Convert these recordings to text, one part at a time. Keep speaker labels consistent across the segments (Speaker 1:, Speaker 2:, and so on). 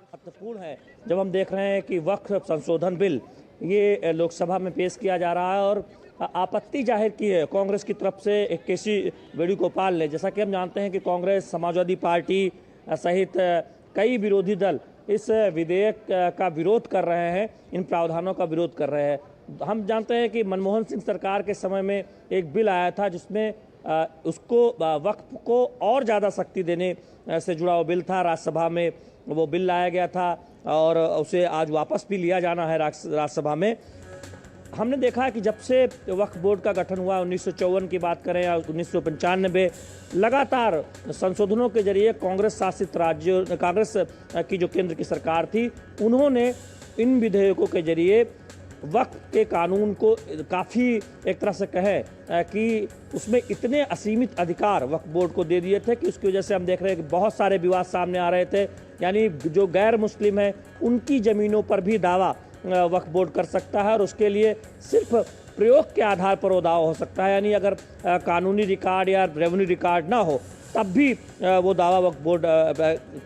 Speaker 1: महत्वपूर्ण है जब हम देख रहे हैं कि वक्फ संशोधन बिल ये लोकसभा में पेश किया जा रहा है और आपत्ति जाहिर की है कांग्रेस की तरफ से केसी वेणुगोपाल ने। जैसा कि हम जानते हैं कि कांग्रेस, समाजवादी पार्टी सहित कई विरोधी दल इस विधेयक का विरोध कर रहे हैं, इन प्रावधानों का विरोध कर रहे हैं। हम जानते हैं कि मनमोहन सिंह सरकार के समय में एक बिल आया था जिसमें उसको वक्फ को और ज़्यादा शक्ति देने से जुड़ा वो बिल था। राज्यसभा में वो बिल लाया गया था और उसे आज वापस भी लिया जाना है राज्यसभा में। हमने देखा कि जब से वक्फ बोर्ड का गठन हुआ 1954 की बात करें या 1995, लगातार संशोधनों के जरिए कांग्रेस शासित राज्यों, कांग्रेस की जो केंद्र की सरकार थी, उन्होंने इन विधेयकों के जरिए वक्फ के कानून को काफ़ी एक तरह से कहें कि उसमें इतने असीमित अधिकार वक्फ बोर्ड को दे दिए थे कि उसकी वजह से हम देख रहे हैं कि बहुत सारे विवाद सामने आ रहे थे। यानी जो गैर मुस्लिम हैं उनकी ज़मीनों पर भी दावा वक्फ बोर्ड कर सकता है और उसके लिए सिर्फ प्रयोग के आधार पर वो दावा हो सकता है। यानी अगर कानूनी रिकॉर्ड या रेवेन्यू रिकॉर्ड ना हो तब भी वो दावा वक्फ बोर्ड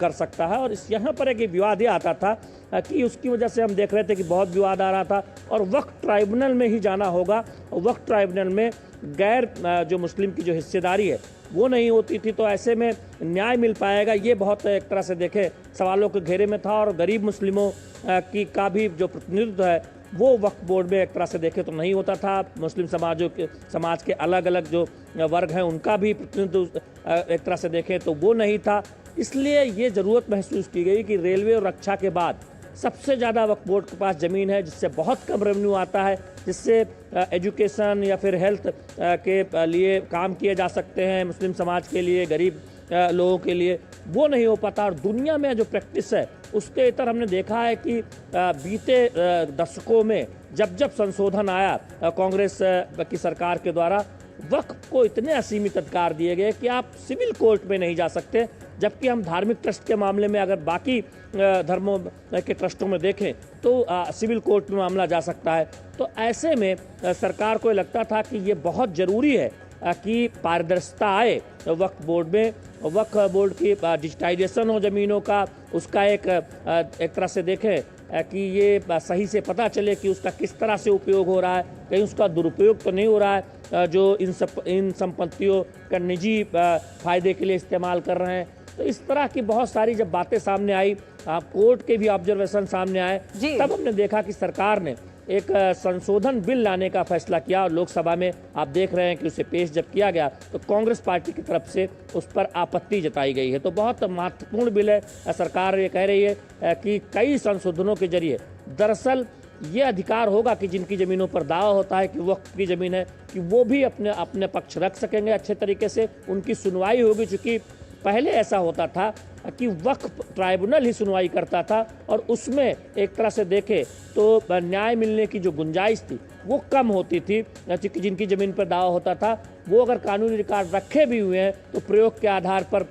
Speaker 1: कर सकता है। और यहाँ पर एक विवाद ये आता था कि उसकी वजह से हम देख रहे थे कि बहुत विवाद आ रहा था और वक्फ ट्राइब्यूनल में ही जाना होगा। वक्फ ट्राइब्यूनल में गैर जो मुस्लिम की जो हिस्सेदारी है वो नहीं होती थी, तो ऐसे में न्याय मिल पाएगा, ये बहुत एक तरह से देखें सवालों के घेरे में था। और गरीब मुस्लिमों की का भी जो प्रतिनिधित्व है वो वक्फ बोर्ड में एक तरह से देखें तो नहीं होता था। मुस्लिम समाज के अलग अलग जो वर्ग हैं उनका भी प्रतिनिधित्व एक तरह से देखें तो वो नहीं था। इसलिए ये ज़रूरत महसूस की गई कि रेलवे और रक्षा के बाद सबसे ज़्यादा वक्फ बोर्ड के पास ज़मीन है, जिससे बहुत कम रेवेन्यू आता है, जिससे एजुकेशन या फिर हेल्थ के लिए काम किए जा सकते हैं मुस्लिम समाज के लिए, गरीब लोगों के लिए, वो नहीं हो पाता। और दुनिया में जो प्रैक्टिस है उसके इतर हमने देखा है कि बीते दशकों में जब जब संशोधन आया कांग्रेस की सरकार के द्वारा, वक्फ को इतने असीमित अधिकार दिए गए कि आप सिविल कोर्ट में नहीं जा सकते। जबकि हम धार्मिक ट्रस्ट के मामले में अगर बाकी धर्मों के ट्रस्टों में देखें तो सिविल कोर्ट में मामला जा सकता है। तो ऐसे में सरकार को लगता था कि ये बहुत ज़रूरी है कि पारदर्शिता आए वक्फ बोर्ड में, वक्फ बोर्ड की डिजिटाइजेशन हो ज़मीनों का, उसका एक तरह से देखें कि ये सही से पता चले कि उसका किस तरह से उपयोग हो रहा है, कहीं उसका दुरुपयोग तो नहीं हो रहा है जो इन संपत्तियों का निजी फायदे के लिए इस्तेमाल कर रहे हैं। तो इस तरह की बहुत सारी जब बातें सामने आई, कोर्ट के भी ऑब्जर्वेशन सामने आए, तब हमने देखा कि सरकार ने एक संशोधन बिल लाने का फैसला किया और लोकसभा में आप देख रहे हैं कि उसे पेश जब किया गया तो कांग्रेस पार्टी की तरफ से उस पर आपत्ति जताई गई है। तो बहुत महत्वपूर्ण बिल है। सरकार ये कह रही है कि कई संशोधनों के जरिए दरअसल ये अधिकार होगा कि जिनकी ज़मीनों पर दावा होता है कि वक्फ की ज़मीन है कि वो भी अपने पक्ष रख सकेंगे अच्छे तरीके से, उनकी सुनवाई होगी। चूँकि पहले ऐसा होता था कि वक्फ ट्राइब्यूनल ही सुनवाई करता था और उसमें एक तरह से देखें तो न्याय मिलने की जो गुंजाइश थी वो कम होती थी। जिनकी ज़मीन पर दावा होता था वो अगर कानूनी रिकॉर्ड रखे भी हुए हैं तो प्रयोग के आधार पर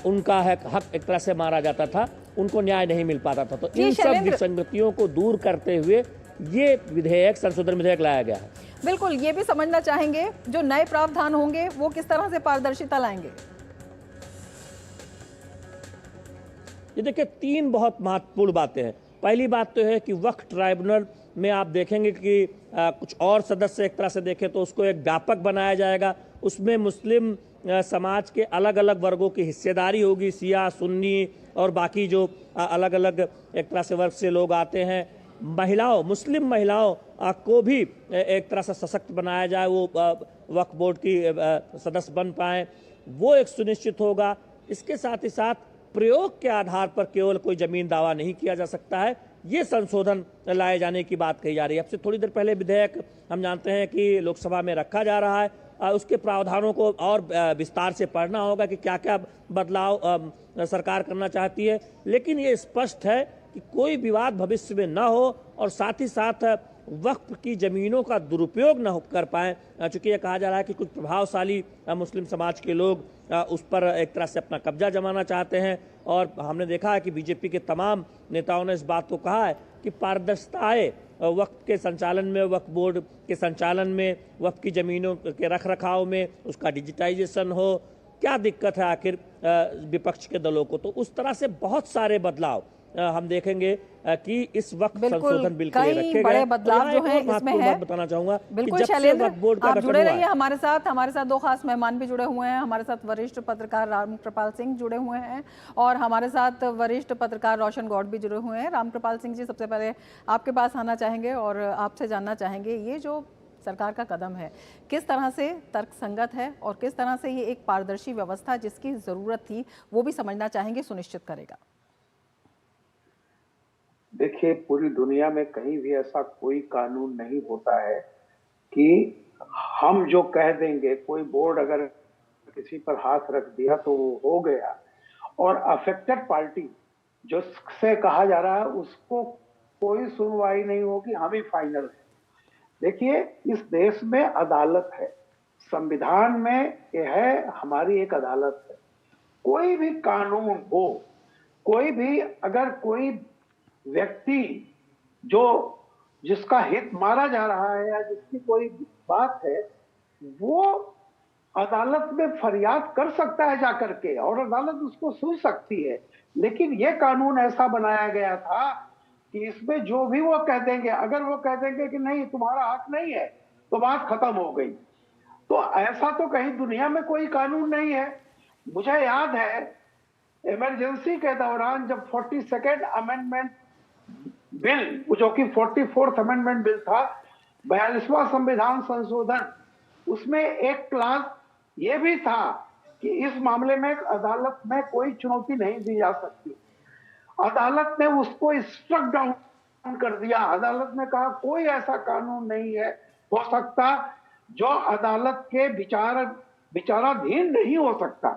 Speaker 1: उनका हक एक तरह से मारा जाता था, उनको न्याय नहीं मिल पाता था। तो इन सब विसंगतियों को दूर करते हुए ये विधेयक, संशोधन विधेयक लाया गया है।
Speaker 2: बिल्कुल, ये भी समझना चाहेंगे जो नए प्रावधान होंगे वो किस तरह से पारदर्शिता लाएंगे।
Speaker 1: ये देखिए, तीन बहुत महत्वपूर्ण बातें हैं। पहली बात तो है कि वक्फ ट्राइब्यूनल में आप देखेंगे कि कुछ और सदस्य एक तरह से देखें तो उसको एक व्यापक बनाया जाएगा। उसमें मुस्लिम समाज के अलग अलग वर्गों की हिस्सेदारी होगी, शिया, सुन्नी और बाकी जो अलग अलग एक तरह से वर्ग से लोग आते हैं। मुस्लिम महिलाओं को भी एक तरह से सशक्त बनाया जाए, वो वक्फ बोर्ड की सदस्य बन पाएँ, वो एक सुनिश्चित होगा। इसके साथ ही साथ प्रयोग के आधार पर केवल कोई जमीन दावा नहीं किया जा सकता है, ये संशोधन लाए जाने की बात कही जा रही है। अब से थोड़ी देर पहले विधेयक हम जानते हैं कि लोकसभा में रखा जा रहा है, उसके प्रावधानों को और विस्तार से पढ़ना होगा कि क्या क्या बदलाव सरकार करना चाहती है। लेकिन ये स्पष्ट है कि कोई विवाद भविष्य में न हो और साथ ही साथ वक्फ की ज़मीनों का दुरुपयोग न कर पाएँ। चूँकि ये कहा जा रहा है कि कुछ प्रभावशाली मुस्लिम समाज के लोग उस पर एक तरह से अपना कब्जा जमाना चाहते हैं। और हमने देखा है कि बीजेपी के तमाम नेताओं ने इस बात को कहा है कि पारदर्शिता आए वक्फ के संचालन में, वक्फ बोर्ड के संचालन में, वक्फ की ज़मीनों के रख रखाव में, उसका डिजिटाइजेशन हो। क्या दिक्कत है आखिर विपक्ष के दलों को। तो उस तरह से बहुत सारे बदलाव हम देखेंगे कि इस वक्त संशोधन बिल के लिए रखे गए।
Speaker 2: बड़े बदलाव जो हैं इसमें है।
Speaker 1: बताना चाहूंगा
Speaker 2: बिल्कुल
Speaker 1: कि जब से वक्फ बोर्ड का
Speaker 2: आप
Speaker 1: गठन
Speaker 2: जुड़े
Speaker 1: हुआ
Speaker 2: रहिए
Speaker 1: है,
Speaker 2: हमारे साथ 2 खास मेहमान भी जुड़े हुए हैं। हमारे साथ वरिष्ठ पत्रकार रामकृपाल सिंह जुड़े हुए हैं और हमारे साथ वरिष्ठ पत्रकार रोशन गौड़ भी जुड़े हुए हैं। रामकृपाल सिंह जी, सबसे पहले आपके पास आना चाहेंगे और आपसे जानना चाहेंगे ये जो सरकार का कदम है किस तरह से तर्कसंगत है और किस तरह से ये एक पारदर्शी व्यवस्था जिसकी जरूरत थी वो भी समझना चाहेंगे, सुनिश्चित करेगा।
Speaker 3: देखिए, पूरी दुनिया में कहीं भी ऐसा कोई कानून नहीं होता है कि हम जो कह देंगे, कोई बोर्ड अगर किसी पर हाथ रख दिया तो वो हो गया और अफेक्टेड पार्टी जो से कहा जा रहा है उसको कोई सुनवाई नहीं होगी, हम ही फाइनल है। देखिए, इस देश में अदालत है, संविधान में यह है, हमारी एक अदालत है। कोई भी कानून हो, कोई भी अगर कोई व्यक्ति जो जिसका हित मारा जा रहा है या जिसकी कोई बात है, वो अदालत में फरियाद कर सकता है जाकर के और अदालत उसको सुन सकती है। लेकिन ये कानून ऐसा बनाया गया था कि इसमें जो भी वो कह देंगे, अगर वो कह देंगे कि नहीं तुम्हारा हक नहीं है तो बात खत्म हो गई। तो ऐसा तो कहीं दुनिया में कोई कानून नहीं है। मुझे याद है इमरजेंसी के दौरान जब 42nd अमेंडमेंट बिल, जो कि 44th अमेंडमेंट बिल था, 42वां संविधान संशोधन, उसमें एक क्लास ये भी था कि इस मामले में अदालत में कोई चुनौती नहीं दी जा सकती। अदालत ने उसको स्ट्रक डाउन कर दिया। अदालत ने कहा कोई ऐसा कानून नहीं है हो सकता जो अदालत के विचाराधीन नहीं हो सकता।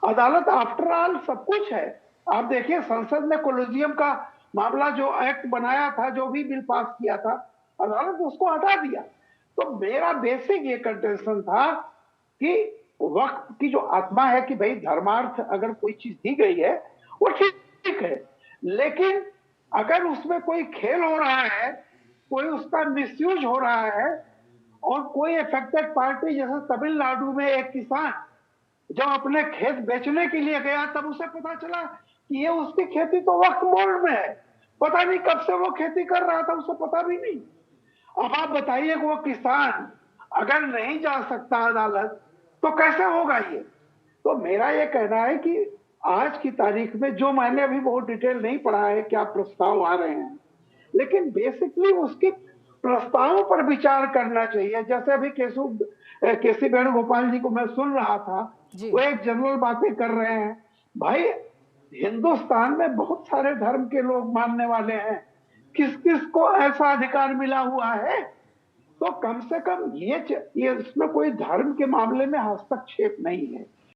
Speaker 3: अदालत आफ्टर ऑल सब कुछ है। आप देखिए, संसद ने कोलिजियम का मामला जो एक्ट बनाया था, जो भी बिल पास किया था, अदालत उसको हटा दिया। तो मेरा बेसिक ये कंटेंशन था कि वक्त की जो आत्मा है कि भाई धर्मार्थ अगर कोई चीज दी गई है वो ठीक है, लेकिन अगर उसमें कोई खेल हो रहा है, कोई उसका मिसयूज हो रहा है और कोई अफेक्टेड पार्टी, जैसे तमिलनाडु में एक किसान जब अपने खेत बेचने के लिए गया तब उसे पता चला कि ये उसकी खेती तो वक्फ बोर्ड में है, पता नहीं कब से वो खेती कर रहा था, उसे पता भी नहीं। अब आप बताइए कि वो किसान अगर नहीं जा सकता अदालत तो कैसे होगा ये। तो मेरा ये कहना है कि आज की तारीख में, जो मैंने अभी बहुत डिटेल नहीं पढ़ा है क्या प्रस्ताव आ रहे हैं, लेकिन बेसिकली उसके प्रस्तावों पर विचार करना चाहिए। जैसे अभी केसी वेणुगोपाल जी को मैं सुन रहा था, वो एक जनरल बातें कर रहे हैं। भाई, हिंदुस्तान में बहुत सारे धर्म के लोग मानने वाले हैं, किस किस को ऐसा अधिकार मिला हुआ है? तो कम से कम ये इसमें कोई धर्म के मामले में हस्तक्षेप नहीं है।